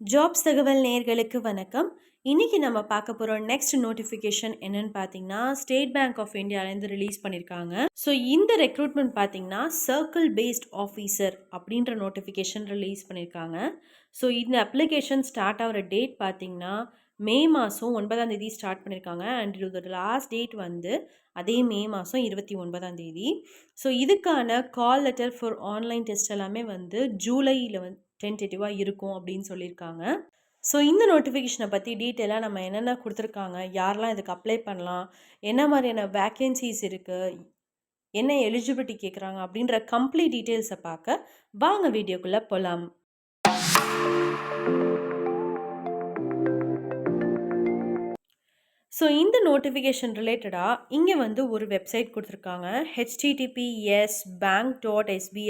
Jobs தகவல் நேயர்களுக்கு வணக்கம். இன்னைக்கு நம்ம பார்க்க போற நெக்ஸ்ட் நோட்டிஃபிகேஷன் என்னன்னு பார்த்தீங்கன்னா, ஸ்டேட் பேங்க் ஆஃப் இந்தியாலேருந்து ரிலீஸ் பண்ணியிருக்காங்க. ஸோ இந்த ரெக்ரூட்மெண்ட் பார்த்தீங்கன்னா, சர்க்கிள் பேஸ்ட் ஆஃபீஸர் அப்படின்ற நோட்டிஃபிகேஷன் ரிலீஸ் பண்ணியிருக்காங்க. ஸோ இந்த அப்ளிகேஷன் ஸ்டார்ட் ஆகிற டேட் பார்த்தீங்கன்னா, மே மாதம் 9ஆம் தேதி ஸ்டார்ட் பண்ணியிருக்காங்க. அண்ட் இதோட லாஸ்ட் டேட் வந்து அதே மே மாதம் 29ஆம் தேதி. ஸோ இதுக்கான call letter for online test எல்லாமே வந்து ஜூலையில் டென்டேட்டிவாக இருக்கும் அப்படின்னு சொல்லியிருக்காங்க. ஸோ இந்த நோட்டிஃபிகேஷனை பற்றி டீட்டெயிலாக நம்ம என்னென்ன கொடுத்துருக்காங்க, யாரெல்லாம் இதுக்கு அப்ளை பண்ணலாம், என்ன மாதிரியான வேக்கன்சிஸ் இருக்குது, என்ன எலிஜிபிலிட்டி கேட்குறாங்க அப்படின்ற கம்ப்ளீட் டீட்டெயில்ஸை பார்க்க வாங்க வீடியோக்குள்ளே போகலாம். ஸோ இந்த நோட்டிஃபிகேஷன் ரிலேட்டடாக இங்கே வந்து ஒரு வெப்சைட் கொடுத்துருக்காங்க. https://bank.sbi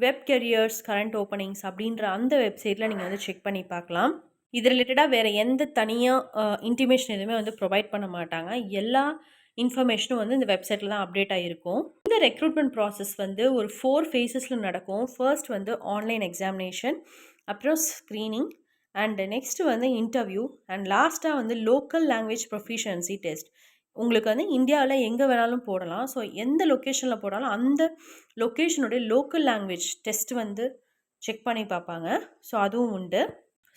web careers current openings அப்படின்ற அந்த வெப்சைட்டில் நீங்கள் வந்து செக் பண்ணி பார்க்கலாம். இது ரிலேட்டடாக வேறு எந்த தனியாக இன்டிமேஷன் எதுவுமே வந்து ப்ரொவைட் பண்ண மாட்டாங்க. எல்லா இன்ஃபர்மேஷனும் வந்து இந்த வெப்சைட்டில் தான் அப்டேட் ஆகிருக்கும். இந்த ரெக்ரூட்மெண்ட் ப்ராசஸ் வந்து ஒரு 4 ஃபேஸஸில் நடக்கும். ஃபர்ஸ்ட் வந்து ஆன்லைன் எக்ஸாமினேஷன், அப்புறம் ஸ்க்ரீனிங், அண்ட் நெக்ஸ்ட்டு வந்து இன்டர்வியூ, அண்ட் லாஸ்ட்டாக வந்து லோக்கல் லாங்குவேஜ் ப்ரொஃபிஷியன்சி டெஸ்ட். உங்களுக்கு வந்து இந்தியாவில் எங்கே வேணாலும் போடலாம். ஸோ எந்த லொக்கேஷனில் போடாலும் அந்த லொக்கேஷனுடைய லோக்கல் லாங்குவேஜ் டெஸ்ட் வந்து செக் பண்ணி பார்ப்பாங்க. ஸோ அதுவும் உண்டு.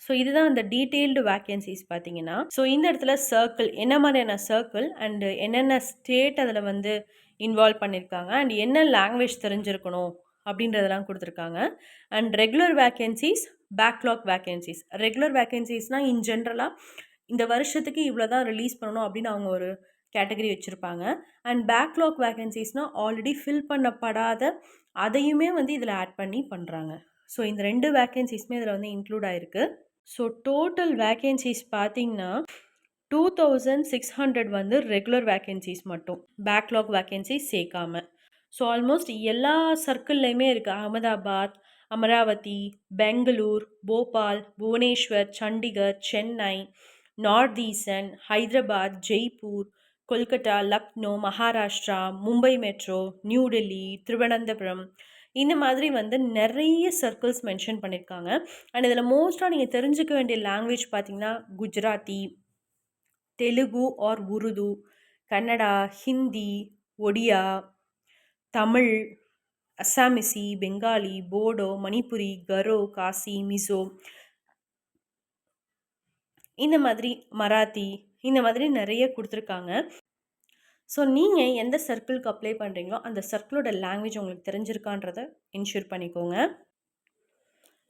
ஸோ இதுதான் அந்த டீட்டெயில்டு வேக்கன்சிஸ் பார்த்தீங்கன்னா. ஸோ இந்த இடத்துல சர்க்கிள் என்ன மாதிரியான சர்க்கிள் அண்டு என்னென்ன ஸ்டேட் அதில் வந்து இன்வால்வ் பண்ணியிருக்காங்க அண்ட் என்ன லாங்குவேஜ் தெரிஞ்சிருக்கணும் அப்படின்றதெல்லாம் கொடுத்துருக்காங்க. And regular vacancies, backlog vacancies. Regular வேக்கன்சிஸ்னால் இன் ஜென்ரலாக இந்த வருஷத்துக்கு இவ்வளோ தான் ரிலீஸ் பண்ணணும் அப்படின்னு அவங்க ஒரு கேட்டகரி வச்சுருப்பாங்க. அண்ட் பேக்லாக் வேக்கன்சிஸ்னால் ஆல்ரெடி ஃபில் பண்ணப்படாத அதையுமே வந்து இதில் ஆட் பண்ணி பண்ணுறாங்க. ஸோ இந்த 2 வேக்கன்சிஸுமே இதில் வந்து இன்க்ளூட் ஆகிருக்கு. ஸோ டோட்டல் வேக்கன்சிஸ் பார்த்தீங்கன்னா 2600 வந்து ரெகுலர் வேக்கன்சிஸ் மட்டும், பேக்லாக் வேக்கன்சிஸ் சேர்க்காம. ஸோ ஆல்மோஸ்ட் எல்லா சர்க்கிள்லையுமே இருக்குது. Ahmedabad, Amaravati, Bangalore, Bhopal, Bhubaneswar, Chandigarh, Chennai, North Eastern, Hyderabad, Jaipur, Kolkata, Lucknow, Maharashtra, Mumbai metro, New Delhi, Thiruvananthapuram, இந்த மாதிரி வந்து நிறைய சர்க்கிள்ஸ் மென்ஷன் பண்ணியிருக்காங்க. அண்ட் இதில் மோஸ்ட்டாக நீங்கள் தெரிஞ்சுக்க வேண்டிய லாங்குவேஜ் பார்த்தீங்கன்னா குஜராத்தி, தெலுங்கு ஆர் உருது, கன்னடா, ஹிந்தி, ஒடியா, தமிழ், அஸ்ஸாமிசி, பெங்காலி, போடோ, மணிப்புரி, கரோ, காசி, மிசோ, இந்த மாதிரி மராத்தி, இந்த மாதிரி நிறைய கொடுத்துருக்காங்க. ஸோ நீங்கள் எந்த சர்க்கிளுக்கு அப்ளை பண்ணுறீங்களோ அந்த சர்க்கிளோட லாங்குவேஜ் உங்களுக்கு தெரிஞ்சிருக்கான்றதை இன்ஷூர் பண்ணிக்கோங்க.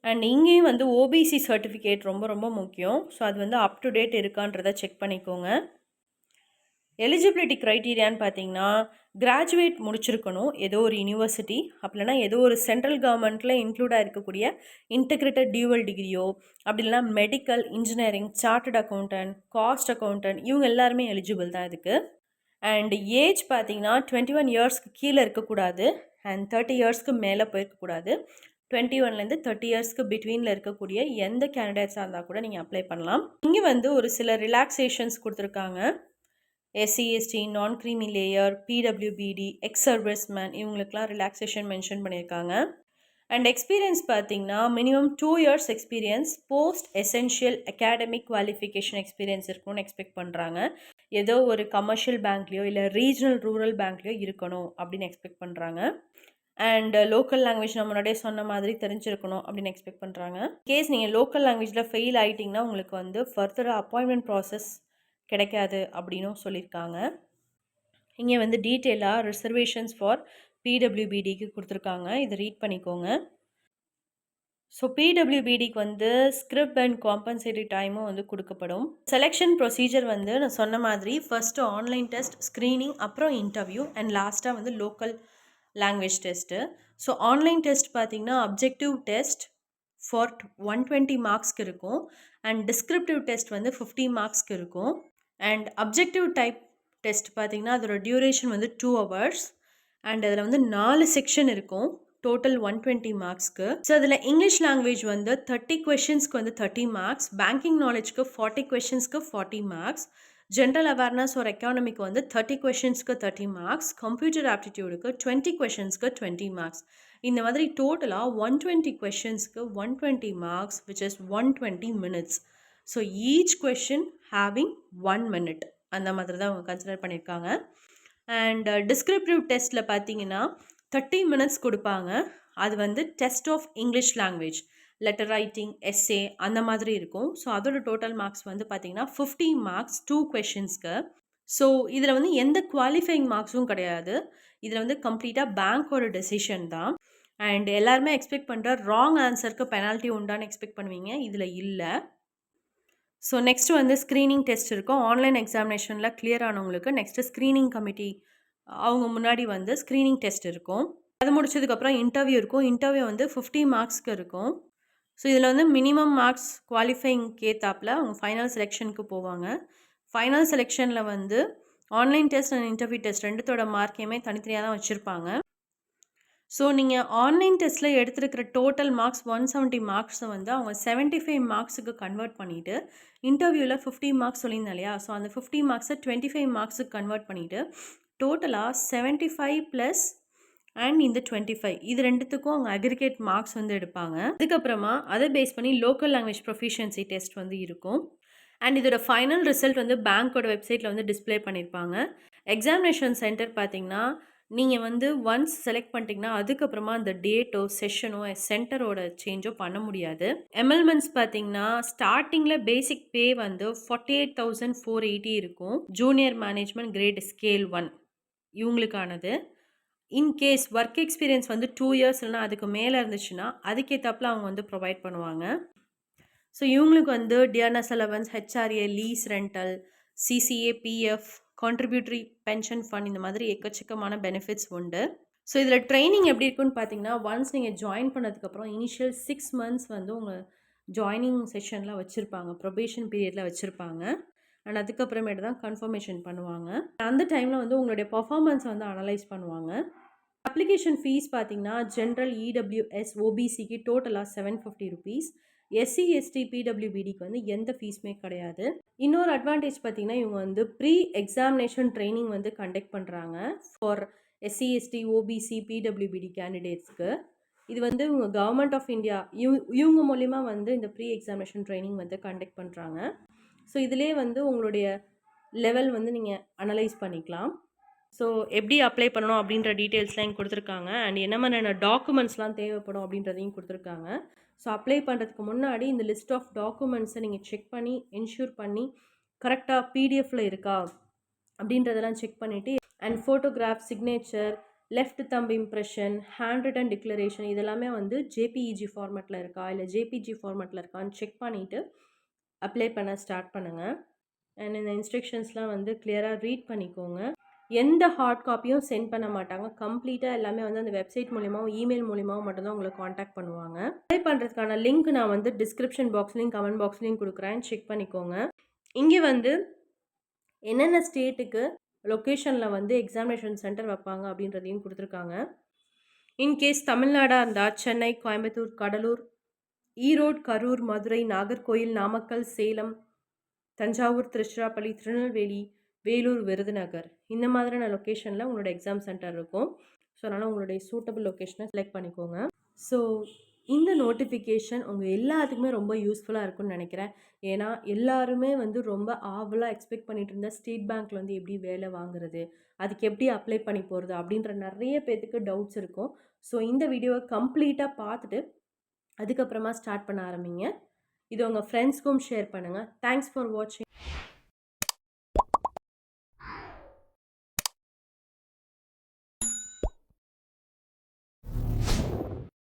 அண்ட் இங்கேயும் வந்து ஓபிசி சர்டிஃபிகேட் ரொம்ப ரொம்ப முக்கியம். ஸோ அது வந்து அப் டு டேட் இருக்கான்றதை செக் பண்ணிக்கோங்க. எலிஜிபிலிட்டி க்ரைட்டீரியான்னு பார்த்தீங்கன்னா கிராஜுவேட் முடிச்சிருக்கணும் ஏதோ ஒரு யூனிவர்சிட்டி, அப்படின்னா ஏதோ ஒரு சென்ட்ரல் கவர்மெண்ட்டில் இன்க்ளூடாக இருக்கக்கூடிய இன்டெகிரேட்டட் டியூவல் டிகிரியோ, அப்படி இல்லைனா medical, engineering, chartered accountant, cost accountant, இவங்க எல்லாருமே எலிஜிபிள் தான் இதுக்கு. அண்ட் ஏஜ் பார்த்தீங்கன்னா 21 இயர்ஸ்க்கு கீழே இருக்கக்கூடாது அண்ட் 30 இயர்ஸ்க்கு மேலே போயிருக்கக்கூடாது. 21லேருந்து 30 இயர்ஸ்க்கு பிட்வீனில் இருக்கக்கூடிய எந்த கேண்டிடேட்ஸாக இருந்தால் கூட நீங்கள் அப்ளை பண்ணலாம். இங்கே வந்து ஒரு சில ரிலாக்ஸேஷன்ஸ் கொடுத்துருக்காங்க. எஸ்சி, எஸ்டி, நான் creamy layer, PWBD, X serviceman, இவங்களுக்குலாம் ரிலாக்ஸேஷன் மென்ஷன் பண்ணியிருக்காங்க. அண்ட் எக்ஸ்பீரியன்ஸ் பார்த்தீங்கன்னா minimum 2 years experience, post essential academic qualification experience இருக்கணும்னு எக்ஸ்பெக்ட் பண்ணுறாங்க. ஏதோ ஒரு கமர்ஷியல் பேங்க்லேயோ இல்லை ரீஜனல் ரூரல் பேங்க்லேயோ இருக்கணும் அப்படின்னு எக்ஸ்பெக்ட் பண்ணுறாங்க. அண்ட் லோக்கல் லாங்குவேஜ் நான் முன்னாடியே சொன்ன மாதிரி தெரிஞ்சிருக்கணும் அப்படின்னு எக்ஸ்பெக்ட் பண்ணுறாங்க. கேஸ் நீங்கள் லோக்கல் லாங்குவேஜில் ஃபெயில் ஆகிட்டிங்கன்னா உங்களுக்கு வந்து ஃபர்தராக அப்பாயின்மெண்ட் ப்ராசஸ் கிடைக்காது அப்படின்னும் சொல்லியிருக்காங்க. இங்கே வந்து டீட்டெயிலாக ரிசர்வேஷன்ஸ் ஃபார் பிடபிள்யூபிடிக்கு கொடுத்துருக்காங்க. இதை ரீட் பண்ணிக்கோங்க. ஸோ பிடபிள்யூபிடிக்கு வந்து ஸ்கிரிப்ட் அண்ட் காம்பன்சேட்டரி டைமும் வந்து கொடுக்கப்படும். செலெக்ஷன் ப்ரொசீஜர் வந்து நான் சொன்ன மாதிரி ஃபர்ஸ்ட்டு ஆன்லைன் டெஸ்ட், ஸ்க்ரீனிங், அப்புறம் இன்டர்வியூ, அண்ட் லாஸ்ட்டாக வந்து local language test. So online test பார்த்திங்கன்னா அப்ஜெக்டிவ் டெஸ்ட் ஃபார் 120 மார்க்ஸ்க்கு இருக்கும் அண்ட் டிஸ்கிரிப்டிவ் டெஸ்ட் வந்து 50 மார்க்ஸ்க்கு இருக்கும். அண்ட் அப்ஜெக்டிவ் டைப் டெஸ்ட் பார்த்திங்கன்னா அதோட டியூரேஷன் வந்து 2 hours அண்ட் அதில் வந்து 4 செக்ஷன் இருக்கும். டோட்டல் 120 மார்க்ஸ்க்கு. ஸோ அதில் இங்கிலீஷ் லாங்குவேஜ் வந்து 30 கொஷின்ஸ்க்கு வந்து 30 மார்க்ஸ், பேங்கிங் நாலேஜ்க்கு 40 கொஷின்ஸ்க்கு 40 மார்க்ஸ், ஜென்ரல் அவேர்னஸ் ஒரு எக்கானமிக்கு வந்து 30 கொஷின்ஸ்க்கு 30 மார்க்ஸ், கம்ப்யூட்டர் ஆப்டிடியூடுக்கு 20 கொஷின்ஸ்க்கு 20 மார்க்ஸ். இந்த மாதிரி டோட்டலாக 120 கொஷின்ஸ்க்கு 120 marks which is 120 minutes. So each question having 1 minute அந்த மாதிரி தான் அவங்க கன்சிடர் பண்ணியிருக்காங்க. அண்ட் டிஸ்கிரிப்டிவ் டெஸ்ட்டில் பார்த்தீங்கன்னா 30 மினிட்ஸ் கொடுப்பாங்க. அது வந்து test of English language, letter writing, essay அந்த மாதிரி இருக்கும். ஸோ அதோட டோட்டல் மார்க்ஸ் வந்து பார்த்தீங்கன்னா 50 மார்க்ஸ் 2 கொஷின்ஸ்க்கு. ஸோ இதில் வந்து எந்த குவாலிஃபைங் மார்க்ஸும் கிடையாது. இதில் வந்து கம்ப்ளீட்டாக பேங்க்கோட டெசிஷன் தான். அண்ட் எல்லாருமே எக்ஸ்பெக்ட் பண்ணுற ராங் ஆன்சருக்கு பெனால்ட்டி உண்டான்னு எக்ஸ்பெக்ட் பண்ணுவீங்க, இதில் இல்லை. ஸோ நெக்ஸ்ட் வந்து ஸ்க்ரீனிங் டெஸ்ட் இருக்கும். ஆன்லைன் எக்ஸாமினேஷனில் கிளியர் ஆனவங்களுக்கு நெக்ஸ்ட்டு ஸ்க்ரீனிங் கமிட்டி அவங்க முன்னாடி வந்து ஸ்க்ரீனிங் டெஸ்ட் இருக்கும். அது முடிச்சதுக்கப்புறம் இன்டர்வியூ இருக்கும். இன்டர்வியூ வந்து 50 மார்க்ஸ்க்கு இருக்கும். ஸோ இதில் வந்து மினிமம் மார்க்ஸ் குவாலிஃபைங்க்கு ஏற்றாப்புல அவங்க ஃபைனல் செலெக்ஷனுக்கு போவாங்க. ஃபைனல் செலெக்ஷனில் வந்து online test and interview test ரெண்டுத்தோட மார்க்கையுமே தனித்தனியாக தான் வச்சுருப்பாங்க. ஸோ நீங்கள் ஆன்லைன் டெஸ்ட்டில் எடுத்துருக்கிற டோட்டல் மார்க்ஸ் 170 மார்க்ஸை வந்து அவங்க 75 மார்க்ஸுக்கு கன்வெர்ட் பண்ணிவிட்டு, இன்டர்வியூவில் 50 மார்க்ஸ் சொல்லியிருந்தேன் இல்லையா, ஸோ அந்த 50 மார்க்ஸை 25 மார்க்ஸுக்கு கன்வெர்ட் பண்ணிவிட்டு டோட்டலாக 75 ப்ளஸ் அண்ட் இந்த 25 இது ரெண்டுத்துக்கும் அவங்க அக்ரிகேட் மார்க்ஸ் வந்து எடுப்பாங்க. அதுக்கப்புறமா அதை பேஸ் பண்ணி லோக்கல் லாங்குவேஜ் ப்ரொஃபிஷியன்சி டெஸ்ட் வந்து இருக்கும். அண்ட் இதோட ஃபைனல் ரிசல்ட் வந்து பேங்க்கோட வெப்சைட்டில் வந்து டிஸ்பிளே பண்ணியிருப்பாங்க. எக்ஸாமினேஷன் சென்டர் பார்த்திங்கன்னா நீங்கள் வந்து ஒன்ஸ் செலக்ட் பண்ணிட்டீங்கன்னா அதுக்கப்புறமா அந்த டேட்டோ செஷனோ சென்டரோட சேஞ்சோ பண்ண முடியாது. எம்எல்மெண்ட்ஸ் பார்த்தீங்கன்னா ஸ்டார்டிங்கில் பேசிக் பே வந்து 48,480 இருக்கும். ஜூனியர் மேனேஜ்மெண்ட் கிரேட் ஸ்கேல் 1 இவங்களுக்கானது. இன்கேஸ் ஒர்க் எக்ஸ்பீரியன்ஸ் வந்து 2 இயர்ஸ் இல்லைனா அதுக்கு மேலே இருந்துச்சுன்னா அதுக்கேற்றாப்புல அவங்க வந்து ப்ரொவைட் பண்ணுவாங்க. ஸோ இவங்களுக்கு வந்து TRS allowance, HRA, lease rental, CCA, PF, contributory pension fund இந்த மாதிரி எக்கச்சக்கமான பெனிஃபிட்ஸ் உண்டு. ஸோ இதில் ட்ரைனிங் எப்படி இருக்குன்னு பார்த்தீங்கன்னா ஒன்ஸ் நீங்கள் ஜாயின் பண்ணதுக்கப்புறம் இனிஷியல் 6 மந்த்ஸ் வந்து உங்கள் ஜாயினிங் செஷனில் வச்சுருப்பாங்க, ப்ரொபேஷன் பீரியடில் வச்சுருப்பாங்க. அண்ட் அதுக்கப்புறமேட்டு தான் கன்ஃபர்மேஷன் பண்ணுவாங்க. அந்த டைமில் வந்து உங்களுடைய பர்ஃபார்மன்ஸை வந்து அனலைஸ் பண்ணுவாங்க. அப்ளிகேஷன் ஃபீஸ் பார்த்தீங்கன்னா ஜென்ரல், இடபிள்யூஎஸ், ஓபிசிக்கு டோட்டலாக 750 ருபீஸ். எஸ்சி, எஸ்டி, பிடபிள்யூபிடிக்கு வந்து எந்த ஃபீஸுமே கிடையாது. இன்னொரு அட்வான்டேஜ் பார்த்தீங்கன்னா இவங்க வந்து ப்ரீ எக்ஸாமினேஷன் ட்ரைனிங் வந்து கண்டக்ட் பண்ணுறாங்க for SC, ST, OBC, PWBD கேண்டிடேட்ஸ்க்கு. இது வந்து இவங்க கவர்மெண்ட் ஆஃப் இந்தியா இவங்க மூலிமா வந்து இந்த ப்ரீ எக்ஸாமினேஷன் ட்ரைனிங் வந்து கண்டக்ட் பண்ணுறாங்க. ஸோ இதிலே வந்து உங்களுடைய லெவல் வந்து நீங்கள் அனலைஸ் பண்ணிக்கலாம். ஸோ எப்படி அப்ளை பண்ணணும் அப்படின்ற டீட்டெயில்ஸ்லாம் இங்கே கொடுத்துருக்காங்க. அண்ட் என்ன மாதிரியான டாக்குமெண்ட்ஸ்லாம் தேவைப்படும் அப்படின்றதையும் கொடுத்துருக்காங்க. ஸோ அப்ளை பண்ணுறதுக்கு முன்னாடி இந்த லிஸ்ட் ஆஃப் டாக்குமெண்ட்ஸை நீங்கள் செக் பண்ணி என்ஷூர் பண்ணி கரெக்டாக பிடிஎஃப்பில் இருக்கா அப்படின்றதெல்லாம் செக் பண்ணிவிட்டு and photograph, signature, left thumb impression, hand return declaration இதெல்லாமே வந்து ஜேபிஇஜி ஃபார்மேட்டில் இருக்கா இல்லை ஜேபிஜி ஃபார்மேட்டில் இருக்கான்னு செக் பண்ணிவிட்டு அப்ளை பண்ண ஸ்டார்ட் பண்ணுங்கள். அண்ட் இந்த இன்ஸ்ட்ரக்ஷன்ஸ்லாம் வந்து கிளியராக ரீட் பண்ணிக்கோங்க. எந்த ஹார்ட் காப்பியும் சென்ட் பண்ண மாட்டாங்க. கம்ப்ளீட்டாக எல்லாமே வந்து அந்த வெப்சைட் மூலியமாகவும் இமெயில் மூலியமாகவும் மட்டும்தான் உங்களை காண்டாக்ட் பண்ணுவாங்க. அப்ளை பண்ணுறதுக்கான லிங்க் நான் வந்து டிஸ்கிரிப்ஷன் பாக்ஸ்லையும் கமெண்ட் பாக்ஸ்லையும் கொடுக்குறேன், செக் பண்ணிக்கோங்க. இங்கே வந்து என்னென்ன ஸ்டேட்டுக்கு லொக்கேஷனில் வந்து எக்ஸாமினேஷன் சென்டர் வைப்பாங்க அப்படின்றதையும் கொடுத்துருக்காங்க. இன்கேஸ் தமிழ்நாடாக இருந்தால் சென்னை, கோயம்புத்தூர், கடலூர், ஈரோடு, கரூர், மதுரை, நாகர்கோயில், நாமக்கல், சேலம், தஞ்சாவூர், திருச்சிராப்பள்ளி, திருநெல்வேலி, வேலூர், விருதுநகர் இந்த மாதிரியான லொக்கேஷனில் உங்களோட எக்ஸாம் சென்டர் இருக்கும். ஸோ அதனால் உங்களுடைய சூட்டபிள் லொக்கேஷனை செலக்ட் பண்ணிக்கோங்க. ஸோ இந்த நோட்டிஃபிகேஷன் உங்கள் எல்லாத்துக்குமே ரொம்ப யூஸ்ஃபுல்லாக இருக்கும்னு நினைக்கிறேன். ஏன்னா எல்லாருமே வந்து ரொம்ப ஆவலாக எக்ஸ்பெக்ட் பண்ணிட்டு இருந்தால் ஸ்டேட் பேங்க்கில் வந்து எப்படி வேலை வாங்குறது, அதுக்கு எப்படி அப்ளை பண்ணி போகிறது அப்படின்ற நிறைய பேர்த்துக்கு டவுட்ஸ் இருக்கும். ஸோ இந்த வீடியோவை கம்ப்ளீட்டாக பார்த்துட்டு அதுக்கப்புறமா ஸ்டார்ட் பண்ண ஆரம்பிங்க. இது உங்கள் ஃப்ரெண்ட்ஸ்க்கும் ஷேர் பண்ணுங்கள். தேங்க்ஸ் ஃபார் வாட்சிங்.